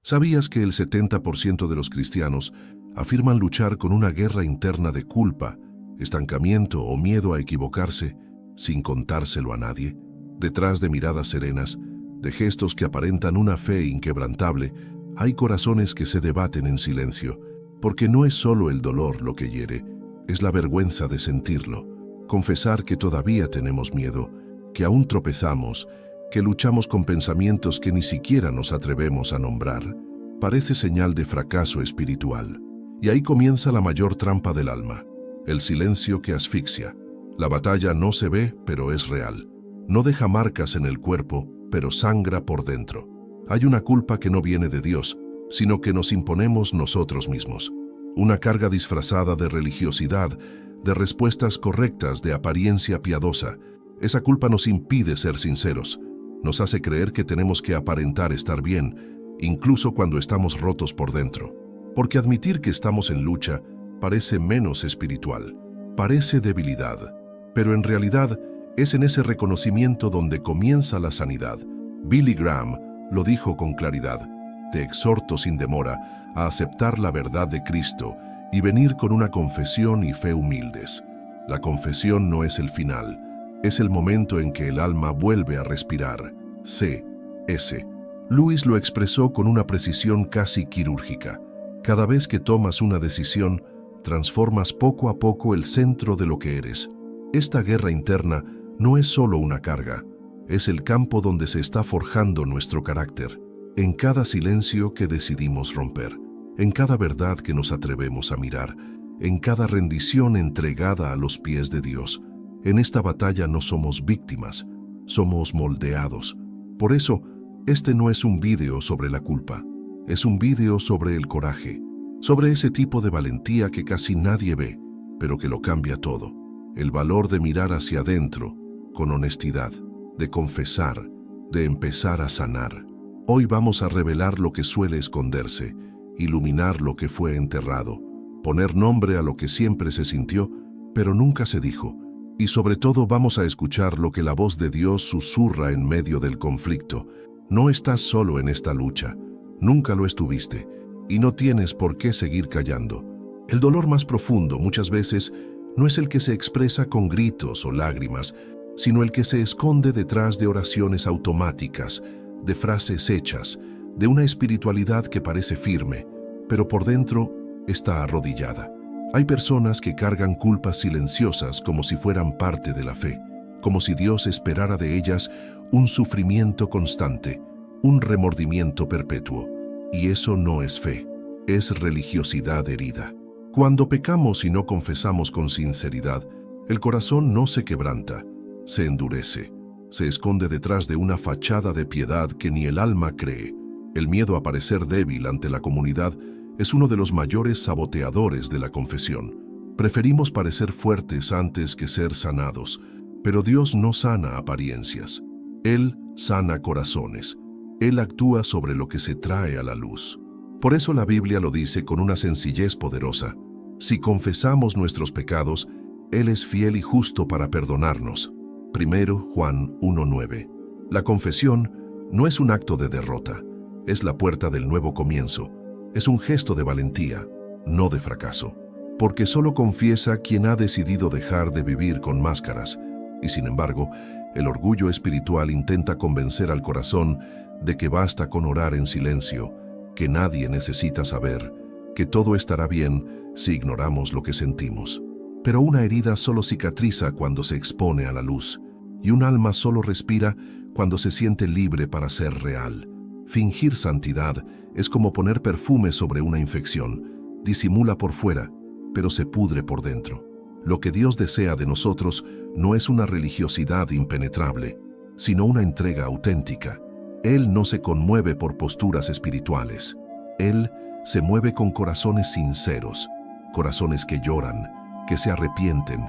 ¿Sabías que el 70% de los cristianos afirman luchar con una guerra interna de culpa, estancamiento o miedo a equivocarse sin contárselo a nadie? Detrás de miradas serenas, de gestos que aparentan una fe inquebrantable, hay corazones que se debaten en silencio, porque no es solo el dolor lo que hiere, es la vergüenza de sentirlo, confesar que todavía tenemos miedo, que aún tropezamos, que luchamos con pensamientos que ni siquiera nos atrevemos a nombrar, parece señal de fracaso espiritual. Y ahí comienza la mayor trampa del alma, el silencio que asfixia. La batalla no se ve, pero es real. No deja marcas en el cuerpo, pero sangra por dentro. Hay una culpa que no viene de Dios, sino que nos imponemos nosotros mismos. Una carga disfrazada de religiosidad, de respuestas correctas, de apariencia piadosa. Esa culpa nos impide ser sinceros. Nos hace creer que tenemos que aparentar estar bien, incluso cuando estamos rotos por dentro. Porque admitir que estamos en lucha parece menos espiritual, parece debilidad. Pero en realidad es en ese reconocimiento donde comienza la sanidad. Billy Graham lo dijo con claridad: te exhorto sin demora a aceptar la verdad de Cristo y venir con una confesión y fe humildes. La confesión no es el final, es el momento en que el alma vuelve a respirar. C.S. Lewis lo expresó con una precisión casi quirúrgica. Cada vez que tomas una decisión, transformas poco a poco el centro de lo que eres. Esta guerra interna no es solo una carga, es el campo donde se está forjando nuestro carácter. En cada silencio que decidimos romper, en cada verdad que nos atrevemos a mirar, en cada rendición entregada a los pies de Dios. En esta batalla no somos víctimas, somos moldeados. Por eso, este no es un vídeo sobre la culpa, es un vídeo sobre el coraje, sobre ese tipo de valentía que casi nadie ve, pero que lo cambia todo. El valor de mirar hacia adentro, con honestidad, de confesar, de empezar a sanar. Hoy vamos a revelar lo que suele esconderse, iluminar lo que fue enterrado, poner nombre a lo que siempre se sintió, pero nunca se dijo. Y sobre todo vamos a escuchar lo que la voz de Dios susurra en medio del conflicto. No estás solo en esta lucha, nunca lo estuviste, y no tienes por qué seguir callando. El dolor más profundo muchas veces no es el que se expresa con gritos o lágrimas, sino el que se esconde detrás de oraciones automáticas, de frases hechas, de una espiritualidad que parece firme, pero por dentro está arrodillada. Hay personas que cargan culpas silenciosas como si fueran parte de la fe, como si Dios esperara de ellas un sufrimiento constante, un remordimiento perpetuo. Y eso no es fe, es religiosidad herida. Cuando pecamos y no confesamos con sinceridad, el corazón no se quebranta, se endurece, se esconde detrás de una fachada de piedad que ni el alma cree. El miedo a parecer débil ante la comunidad es uno de los mayores saboteadores de la confesión. Preferimos parecer fuertes antes que ser sanados, pero Dios no sana apariencias. Él sana corazones. Él actúa sobre lo que se trae a la luz. Por eso la Biblia lo dice con una sencillez poderosa: si confesamos nuestros pecados, Él es fiel y justo para perdonarnos. 1 Juan 1:9. La confesión no es un acto de derrota, es la puerta del nuevo comienzo. Es un gesto de valentía, no de fracaso, porque solo confiesa quien ha decidido dejar de vivir con máscaras. Y sin embargo, el orgullo espiritual intenta convencer al corazón de que basta con orar en silencio, que nadie necesita saber, que todo estará bien si ignoramos lo que sentimos. Pero una herida solo cicatriza cuando se expone a la luz, y un alma solo respira cuando se siente libre para ser real. Fingir santidad es como poner perfume sobre una infección. Disimula por fuera, pero se pudre por dentro. Lo que Dios desea de nosotros no es una religiosidad impenetrable, sino una entrega auténtica. Él no se conmueve por posturas espirituales. Él se mueve con corazones sinceros, corazones que lloran, que se arrepienten,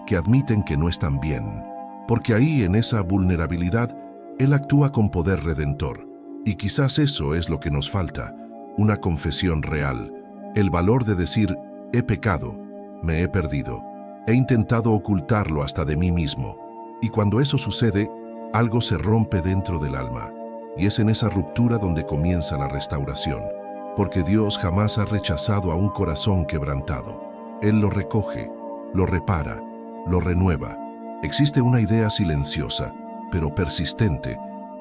que admiten que no están bien. Porque ahí, en esa vulnerabilidad, Él actúa con poder redentor. Y quizás eso es lo que nos falta, una confesión real, el valor de decir: he pecado, me he perdido, he intentado ocultarlo hasta de mí mismo. Y cuando eso sucede, algo se rompe dentro del alma, y es en esa ruptura donde comienza la restauración, porque Dios jamás ha rechazado a un corazón quebrantado. Él lo recoge, lo repara, lo renueva. Existe una idea silenciosa, pero persistente,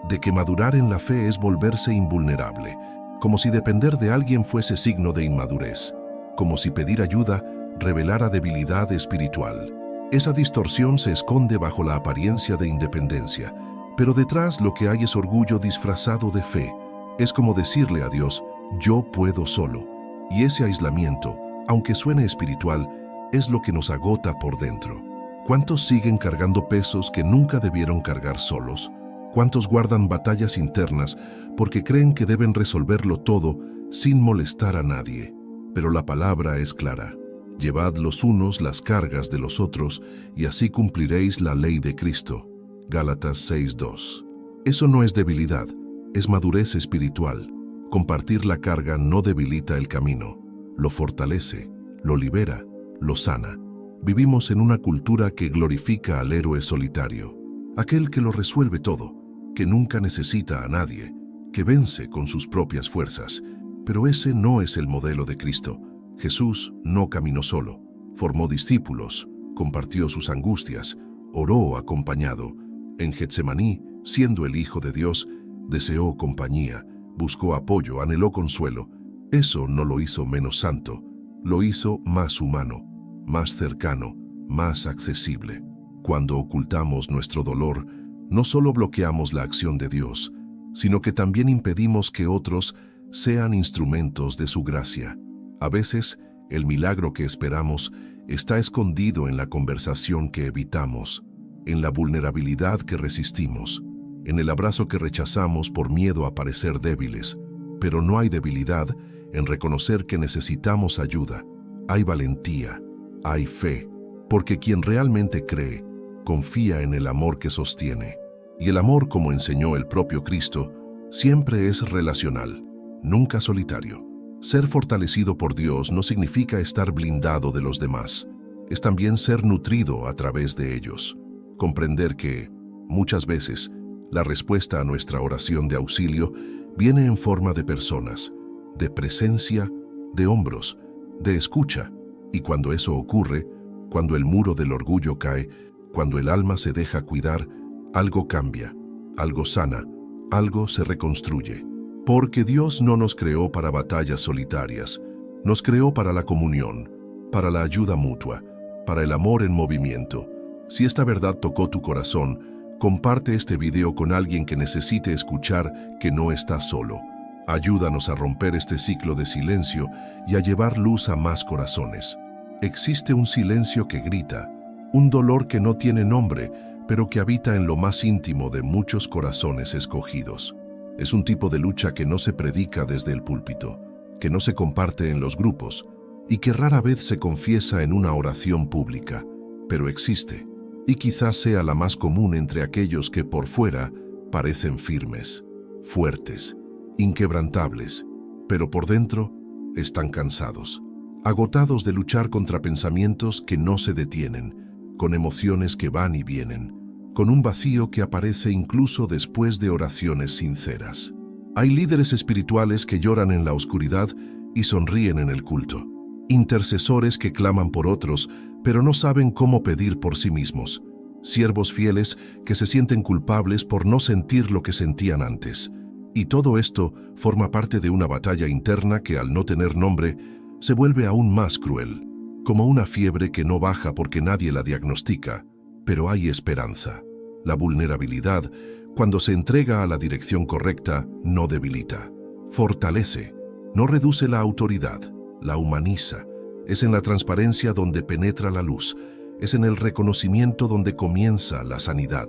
de que madurar en la fe es volverse invulnerable, como si depender de alguien fuese signo de inmadurez, como si pedir ayuda revelara debilidad espiritual. Esa distorsión se esconde bajo la apariencia de independencia, pero detrás lo que hay es orgullo disfrazado de fe. Es como decirle a Dios, yo puedo solo. Y ese aislamiento, aunque suene espiritual, es lo que nos agota por dentro. ¿Cuántos siguen cargando pesos que nunca debieron cargar solos? ¿Cuántos guardan batallas internas porque creen que deben resolverlo todo sin molestar a nadie? Pero la palabra es clara. Llevad los unos las cargas de los otros, y así cumpliréis la ley de Cristo. Gálatas 6:2. Eso no es debilidad, es madurez espiritual. Compartir la carga no debilita el camino, lo fortalece, lo libera, lo sana. Vivimos en una cultura que glorifica al héroe solitario, aquel que lo resuelve todo, que nunca necesita a nadie, que vence con sus propias fuerzas. Pero ese no es el modelo de Cristo. Jesús no caminó solo, formó discípulos, compartió sus angustias, oró acompañado. En Getsemaní, siendo el Hijo de Dios, deseó compañía, buscó apoyo, anheló consuelo. Eso no lo hizo menos santo, lo hizo más humano, más cercano, más accesible. Cuando ocultamos nuestro dolor, no solo bloqueamos la acción de Dios, sino que también impedimos que otros sean instrumentos de su gracia. A veces, el milagro que esperamos está escondido en la conversación que evitamos, en la vulnerabilidad que resistimos, en el abrazo que rechazamos por miedo a parecer débiles. Pero no hay debilidad en reconocer que necesitamos ayuda. Hay valentía, hay fe, porque quien realmente cree, confía en el amor que sostiene. Y el amor, como enseñó el propio Cristo, siempre es relacional, nunca solitario. Ser fortalecido por Dios no significa estar blindado de los demás, es también ser nutrido a través de ellos. Comprender que, muchas veces, la respuesta a nuestra oración de auxilio viene en forma de personas, de presencia, de hombros, de escucha. Y cuando eso ocurre, cuando el muro del orgullo cae, cuando el alma se deja cuidar, algo cambia, algo sana, algo se reconstruye. Porque Dios no nos creó para batallas solitarias, nos creó para la comunión, para la ayuda mutua, para el amor en movimiento. Si esta verdad tocó tu corazón, comparte este video con alguien que necesite escuchar que no está solo. Ayúdanos a romper este ciclo de silencio y a llevar luz a más corazones. Existe un silencio que grita, un dolor que no tiene nombre, pero que habita en lo más íntimo de muchos corazones escogidos. Es un tipo de lucha que no se predica desde el púlpito, que no se comparte en los grupos y que rara vez se confiesa en una oración pública, pero existe, y quizás sea la más común entre aquellos que por fuera parecen firmes, fuertes, inquebrantables, pero por dentro están cansados, agotados de luchar contra pensamientos que no se detienen, con emociones que van y vienen, con un vacío que aparece incluso después de oraciones sinceras. Hay líderes espirituales que lloran en la oscuridad y sonríen en el culto. Intercesores que claman por otros, pero no saben cómo pedir por sí mismos. Siervos fieles que se sienten culpables por no sentir lo que sentían antes. Y todo esto forma parte de una batalla interna que, al no tener nombre, se vuelve aún más cruel, como una fiebre que no baja porque nadie la diagnostica, pero hay esperanza. La vulnerabilidad, cuando se entrega a la dirección correcta, no debilita, fortalece, no reduce la autoridad, la humaniza. Es en la transparencia donde penetra la luz, es en el reconocimiento donde comienza la sanidad.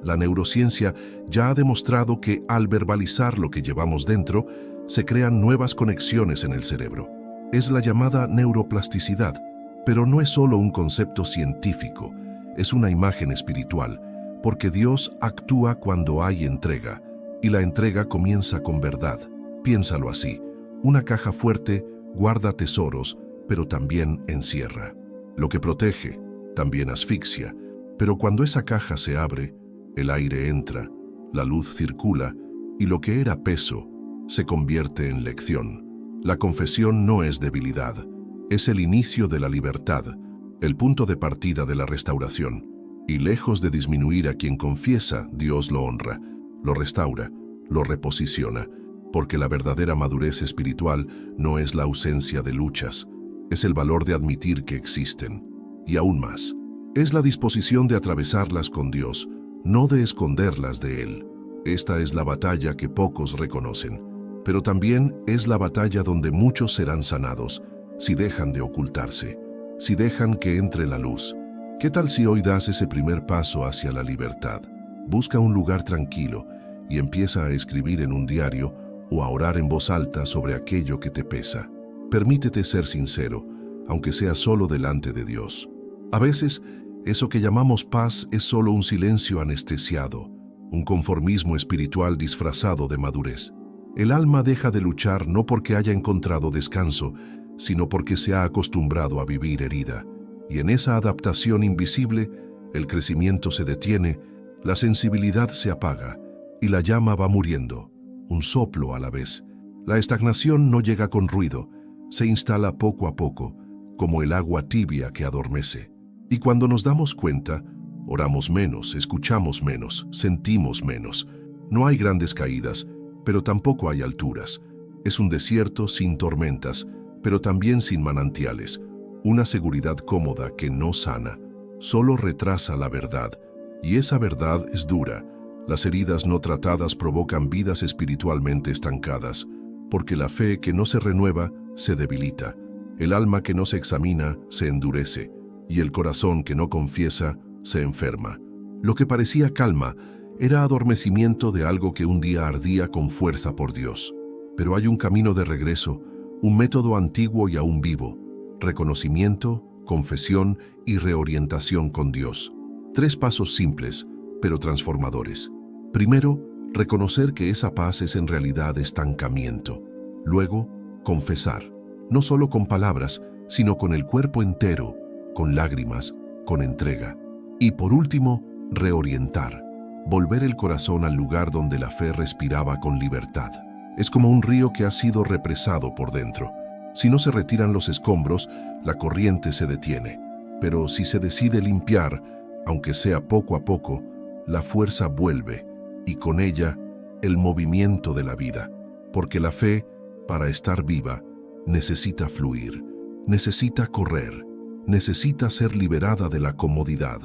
La neurociencia ya ha demostrado que al verbalizar lo que llevamos dentro, se crean nuevas conexiones en el cerebro. Es la llamada neuroplasticidad, pero no es solo un concepto científico, es una imagen espiritual, porque Dios actúa cuando hay entrega, y la entrega comienza con verdad. Piénsalo así, una caja fuerte guarda tesoros, pero también encierra. Lo que protege también asfixia, pero cuando esa caja se abre, el aire entra, la luz circula y lo que era peso se convierte en lección. La confesión no es debilidad, es el inicio de la libertad, el punto de partida de la restauración. Y lejos de disminuir a quien confiesa, Dios lo honra, lo restaura, lo reposiciona, porque la verdadera madurez espiritual no es la ausencia de luchas, es el valor de admitir que existen. Y aún más, es la disposición de atravesarlas con Dios, no de esconderlas de Él. Esta es la batalla que pocos reconocen, pero también es la batalla donde muchos serán sanados, si dejan de ocultarse, si dejan que entre la luz. ¿Qué tal si hoy das ese primer paso hacia la libertad? Busca un lugar tranquilo y empieza a escribir en un diario o a orar en voz alta sobre aquello que te pesa. Permítete ser sincero, aunque sea solo delante de Dios. A veces, eso que llamamos paz es solo un silencio anestesiado, un conformismo espiritual disfrazado de madurez. El alma deja de luchar no porque haya encontrado descanso, sino porque se ha acostumbrado a vivir herida. Y en esa adaptación invisible, el crecimiento se detiene, la sensibilidad se apaga y la llama va muriendo, un soplo a la vez. La estagnación no llega con ruido, se instala poco a poco, como el agua tibia que adormece. Y cuando nos damos cuenta, oramos menos, escuchamos menos, sentimos menos. No hay grandes caídas, pero tampoco hay alturas. Es un desierto sin tormentas, pero también sin manantiales. Una seguridad cómoda que no sana, solo retrasa la verdad. Y esa verdad es dura. Las heridas no tratadas provocan vidas espiritualmente estancadas, porque la fe que no se renueva se debilita. El alma que no se examina se endurece, y el corazón que no confiesa se enferma. Lo que parecía calma era adormecimiento de algo que un día ardía con fuerza por Dios. Pero hay un camino de regreso, un método antiguo y aún vivo: reconocimiento, confesión y reorientación con Dios. 3 pasos simples, pero transformadores. Primero, reconocer que esa paz es en realidad estancamiento. Luego, confesar, no solo con palabras, sino con el cuerpo entero, con lágrimas, con entrega. Y por último, reorientar, volver el corazón al lugar donde la fe respiraba con libertad. Es como un río que ha sido represado por dentro. Si no se retiran los escombros, la corriente se detiene. Pero si se decide limpiar, aunque sea poco a poco, la fuerza vuelve, y con ella, el movimiento de la vida. Porque la fe, para estar viva, necesita fluir, necesita correr, necesita ser liberada de la comodidad.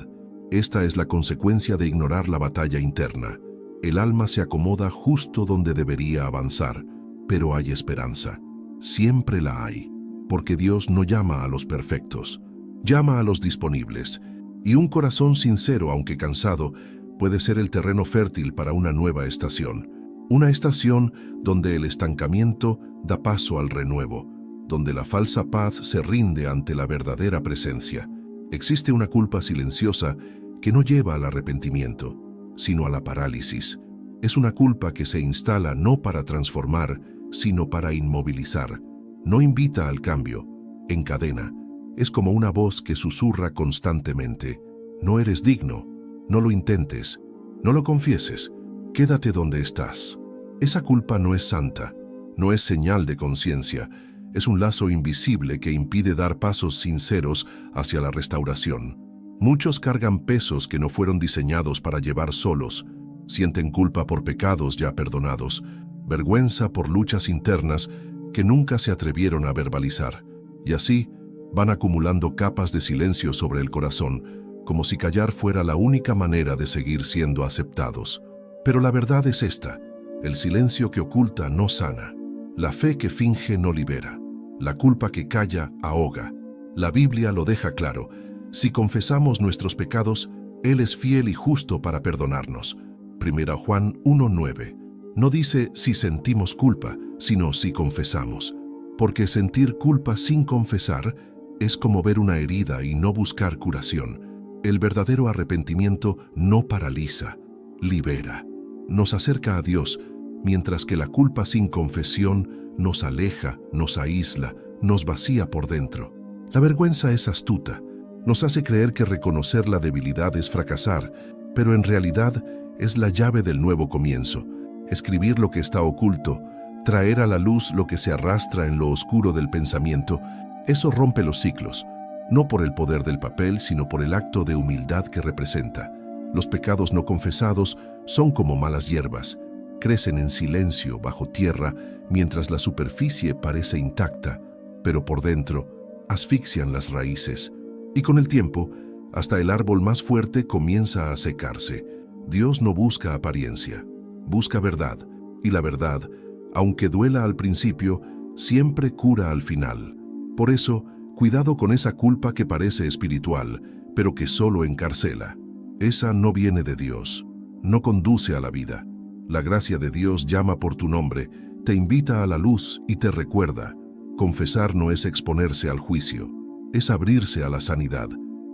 Esta es la consecuencia de ignorar la batalla interna. El alma se acomoda justo donde debería avanzar, pero hay esperanza. Siempre la hay, porque Dios no llama a los perfectos, llama a los disponibles, y un corazón sincero, aunque cansado, puede ser el terreno fértil para una nueva estación. Una estación donde el estancamiento da paso al renuevo, donde la falsa paz se rinde ante la verdadera presencia. Existe una culpa silenciosa que no lleva al arrepentimiento, sino a la parálisis. Es una culpa que se instala no para transformar, sino para inmovilizar. No invita al cambio, encadena. Es como una voz que susurra constantemente: no eres digno, no lo intentes, no lo confieses, quédate donde estás. Esa culpa no es santa, no es señal de conciencia, es un lazo invisible que impide dar pasos sinceros hacia la restauración. Muchos cargan pesos que no fueron diseñados para llevar solos, sienten culpa por pecados ya perdonados, vergüenza por luchas internas que nunca se atrevieron a verbalizar, y así van acumulando capas de silencio sobre el corazón, como si callar fuera la única manera de seguir siendo aceptados. Pero la verdad es esta: el silencio que oculta no sana, la fe que finge no libera, la culpa que calla ahoga. La Biblia lo deja claro: si confesamos nuestros pecados, Él es fiel y justo para perdonarnos. 1 Juan 1:9. No dice si sentimos culpa, sino si confesamos. Porque sentir culpa sin confesar es como ver una herida y no buscar curación. El verdadero arrepentimiento no paraliza, libera. Nos acerca a Dios, mientras que la culpa sin confesión nos aleja, nos aísla, nos vacía por dentro. La vergüenza es astuta. Nos hace creer que reconocer la debilidad es fracasar, pero en realidad es la llave del nuevo comienzo. escribir lo que está oculto, traer a la luz lo que se arrastra en lo oscuro del pensamiento, eso rompe los ciclos, no por el poder del papel, sino por el acto de humildad que representa. Los pecados no confesados son como malas hierbas, crecen en silencio bajo tierra mientras la superficie parece intacta, pero por dentro asfixian las raíces, y con el tiempo, hasta el árbol más fuerte comienza a secarse. Dios no busca apariencia, busca verdad, y la verdad, aunque duela al principio, siempre cura al final. Por eso, cuidado con esa culpa que parece espiritual, pero que solo encarcela. Esa no viene de Dios, no conduce a la vida. La gracia de Dios llama por tu nombre, te invita a la luz y te recuerda. Confesar no es exponerse al juicio, es abrirse a la sanidad.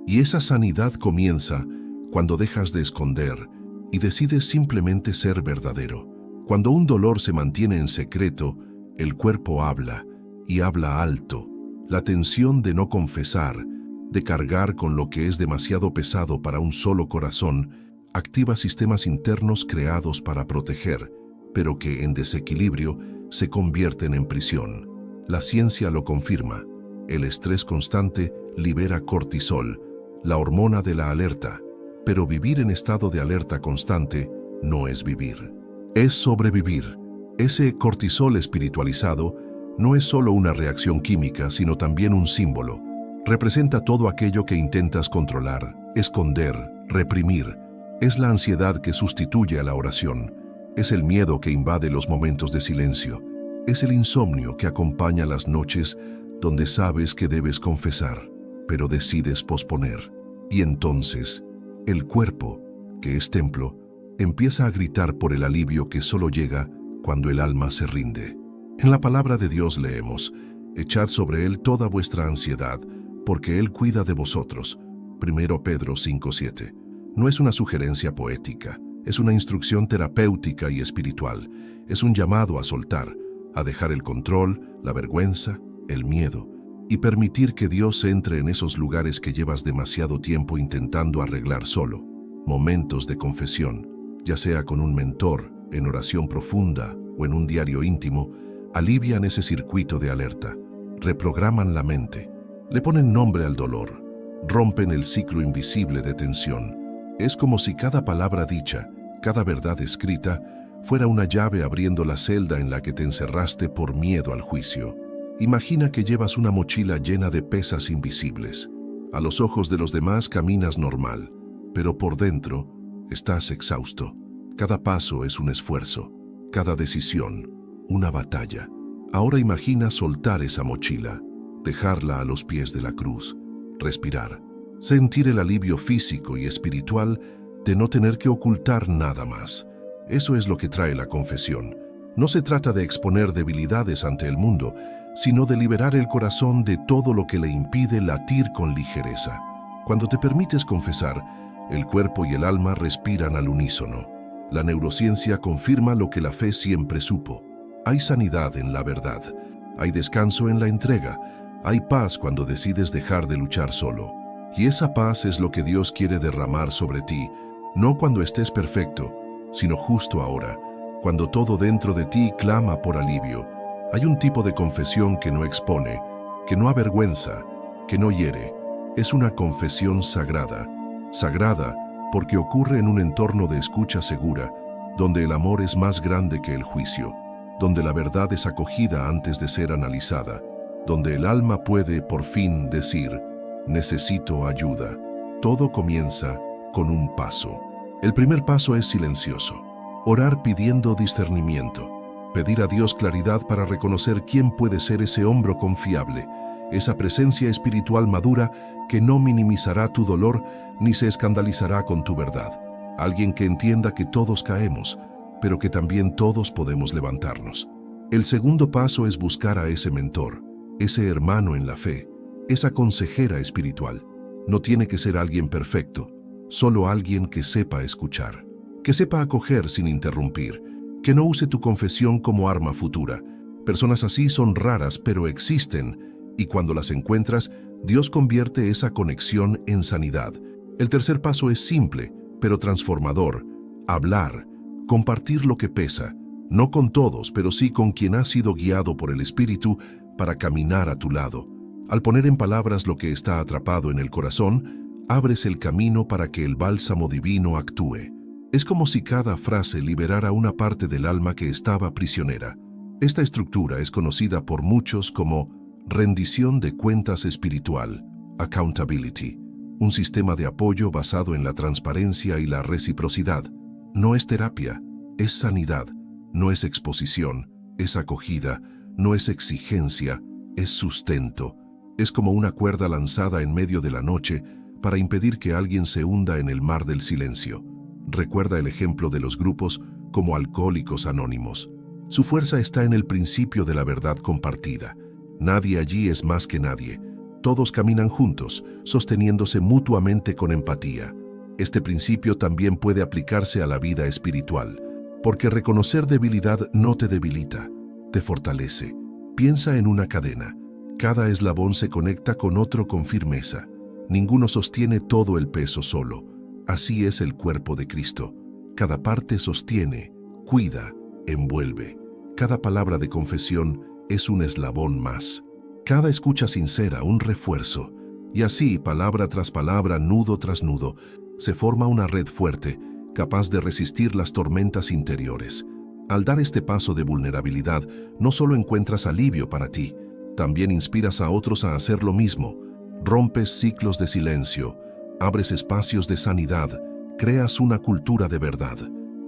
Y esa sanidad comienza cuando dejas de esconder y decides simplemente ser verdadero. Cuando un dolor se mantiene en secreto, el cuerpo habla, y habla alto. La tensión de no confesar, de cargar con lo que es demasiado pesado para un solo corazón, activa sistemas internos creados para proteger, pero que en desequilibrio se convierten en prisión. La ciencia lo confirma. El estrés constante libera cortisol, la hormona de la alerta, pero vivir en estado de alerta constante no es vivir, es sobrevivir. Ese cortisol espiritualizado no es solo una reacción química, sino también un símbolo. Representa todo aquello que intentas controlar, esconder, reprimir. Es la ansiedad que sustituye a la oración. Es el miedo que invade los momentos de silencio. Es el insomnio que acompaña las noches donde sabes que debes confesar, pero decides posponer. Y entonces, el cuerpo, que es templo, empieza a gritar por el alivio que solo llega cuando el alma se rinde. En la palabra de Dios leemos: echad sobre él toda vuestra ansiedad, porque él cuida de vosotros. 1 Pedro 5:7. No es una sugerencia poética, es una instrucción terapéutica y espiritual. Es un llamado a soltar, a dejar el control, la vergüenza, el miedo, y permitir que Dios entre en esos lugares que llevas demasiado tiempo intentando arreglar solo. Momentos de confesión, ya sea con un mentor, en oración profunda o en un diario íntimo, alivian ese circuito de alerta, reprograman la mente, le ponen nombre al dolor, rompen el ciclo invisible de tensión. Es como si cada palabra dicha, cada verdad escrita, fuera una llave abriendo la celda en la que te encerraste por miedo al juicio. Imagina que llevas una mochila llena de pesas invisibles. A los ojos de los demás caminas normal, pero por dentro estás exhausto. Cada paso es un esfuerzo, cada decisión, una batalla. Ahora imagina soltar esa mochila, dejarla a los pies de la cruz, respirar, sentir el alivio físico y espiritual de no tener que ocultar nada más. Eso es lo que trae la confesión. No se trata de exponer debilidades ante el mundo, sino de liberar el corazón de todo lo que le impide latir con ligereza. Cuando te permites confesar, el cuerpo y el alma respiran al unísono. La neurociencia confirma lo que la fe siempre supo. Hay sanidad en la verdad, hay descanso en la entrega, hay paz cuando decides dejar de luchar solo. Y esa paz es lo que Dios quiere derramar sobre ti, no cuando estés perfecto, sino justo ahora, cuando todo dentro de ti clama por alivio. Hay un tipo de confesión que no expone, que no avergüenza, que no hiere. Es una confesión sagrada. Sagrada porque ocurre en un entorno de escucha segura, donde el amor es más grande que el juicio, donde la verdad es acogida antes de ser analizada, donde el alma puede, por fin, decir: necesito ayuda. Todo comienza con un paso. El primer paso es silencioso. Orar pidiendo discernimiento. Pedir a Dios claridad para reconocer quién puede ser ese hombro confiable, esa presencia espiritual madura que no minimizará tu dolor ni se escandalizará con tu verdad. Alguien que entienda que todos caemos, pero que también todos podemos levantarnos. El segundo paso es buscar a ese mentor, ese hermano en la fe, esa consejera espiritual. No tiene que ser alguien perfecto, solo alguien que sepa escuchar, que sepa acoger sin interrumpir, que no use tu confesión como arma futura. Personas así son raras, pero existen, y cuando las encuentras, Dios convierte esa conexión en sanidad. El tercer paso es simple, pero transformador: hablar, compartir lo que pesa, No con todos, pero sí con quien ha sido guiado por el Espíritu para caminar a tu lado. Al poner en palabras lo que está atrapado en el corazón, abres el camino para que el bálsamo divino actúe. Es como si cada frase liberara una parte del alma que estaba prisionera. Esta estructura es conocida por muchos como rendición de cuentas espiritual, accountability, un sistema de apoyo basado en la transparencia y la reciprocidad. No es terapia, es sanidad. No es exposición, es acogida, no es exigencia, es sustento. Es como una cuerda lanzada en medio de la noche para impedir que alguien se hunda en el mar del silencio. Recuerda el ejemplo de los grupos como Alcohólicos Anónimos. Su fuerza está en el principio de la verdad compartida. Nadie allí es más que nadie. Todos caminan juntos, sosteniéndose mutuamente con empatía. Este principio también puede aplicarse a la vida espiritual. Porque reconocer debilidad no te debilita, te fortalece. Piensa en una cadena. Cada eslabón se conecta con otro con firmeza. Ninguno sostiene todo el peso solo. Así es el cuerpo de Cristo. Cada parte sostiene, cuida, envuelve. Cada palabra de confesión es un eslabón más. Cada escucha sincera, un refuerzo. Y así, palabra tras palabra, nudo tras nudo, se forma una red fuerte, capaz de resistir las tormentas interiores. Al dar este paso de vulnerabilidad, no solo encuentras alivio para ti, también inspiras a otros a hacer lo mismo. Rompes ciclos de silencio, abres espacios de sanidad, creas una cultura de verdad.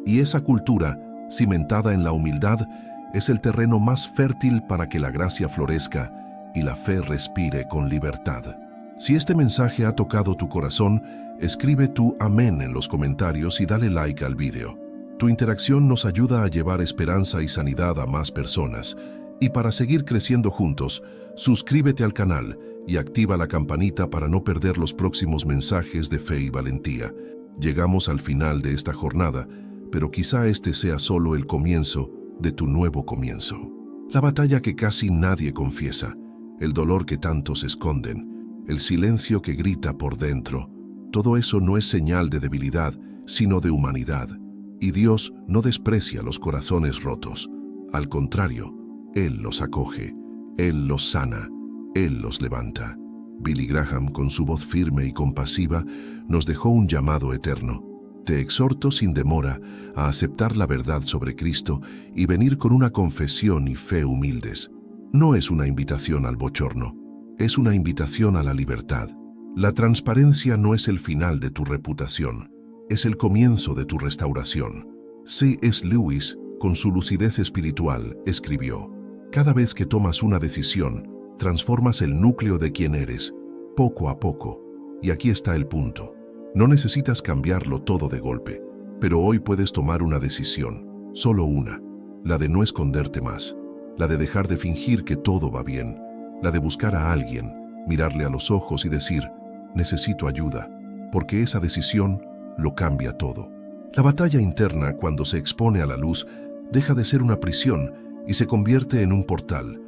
Y esa cultura, cimentada en la humildad, es el terreno más fértil para que la gracia florezca y la fe respire con libertad. Si este mensaje ha tocado tu corazón, escribe tu amén en los comentarios y dale like al video. Tu interacción nos ayuda a llevar esperanza y sanidad a más personas. Y para seguir creciendo juntos, suscríbete al canal y activa la campanita para no perder los próximos mensajes de fe y valentía. Llegamos al final de esta jornada, pero quizá este sea solo el comienzo de tu nuevo comienzo. La batalla que casi nadie confiesa, el dolor que tantos esconden, el silencio que grita por dentro. Todo eso no es señal de debilidad, sino de humanidad. Y Dios no desprecia los corazones rotos. Al contrario, Él los acoge, Él los sana, Él los levanta. Billy Graham, con su voz firme y compasiva, nos dejó un llamado eterno. Te exhorto sin demora a aceptar la verdad sobre Cristo y venir con una confesión y fe humildes. No es una invitación al bochorno, es una invitación a la libertad. La transparencia no es el final de tu reputación, es el comienzo de tu restauración. C.S. Lewis, con su lucidez espiritual, escribió: cada vez que tomas una decisión, transformas el núcleo de quien eres, poco a poco. Y aquí está el punto. No necesitas cambiarlo todo de golpe, pero hoy puedes tomar una decisión, solo una, la de no esconderte más, la de dejar de fingir que todo va bien, la de buscar a alguien, mirarle a los ojos y decir: necesito ayuda, porque esa decisión lo cambia todo. La batalla interna, cuando se expone a la luz, deja de ser una prisión y se convierte en un portal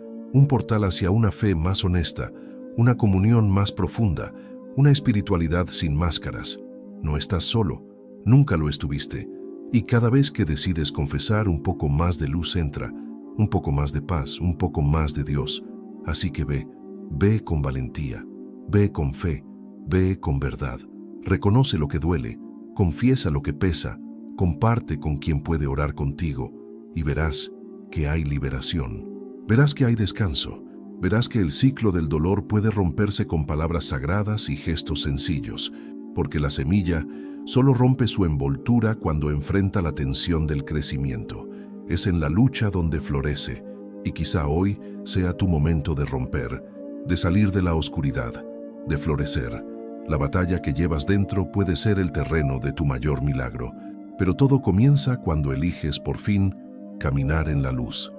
hacia una fe más honesta, una comunión más profunda, una espiritualidad sin máscaras. No estás solo, nunca lo estuviste, y cada vez que decides confesar, un poco más de luz entra, un poco más de paz, un poco más de Dios. Así que ve con valentía, ve con fe, ve con verdad. Reconoce lo que duele, confiesa lo que pesa, comparte con quien puede orar contigo y verás que hay liberación. Verás que hay descanso. Verás que el ciclo del dolor puede romperse con palabras sagradas y gestos sencillos, porque la semilla solo rompe su envoltura cuando enfrenta la tensión del crecimiento. Es en la lucha donde florece, y quizá hoy sea tu momento de romper, de salir de la oscuridad, de florecer. La batalla que llevas dentro puede ser el terreno de tu mayor milagro, pero todo comienza cuando eliges por fin caminar en la luz.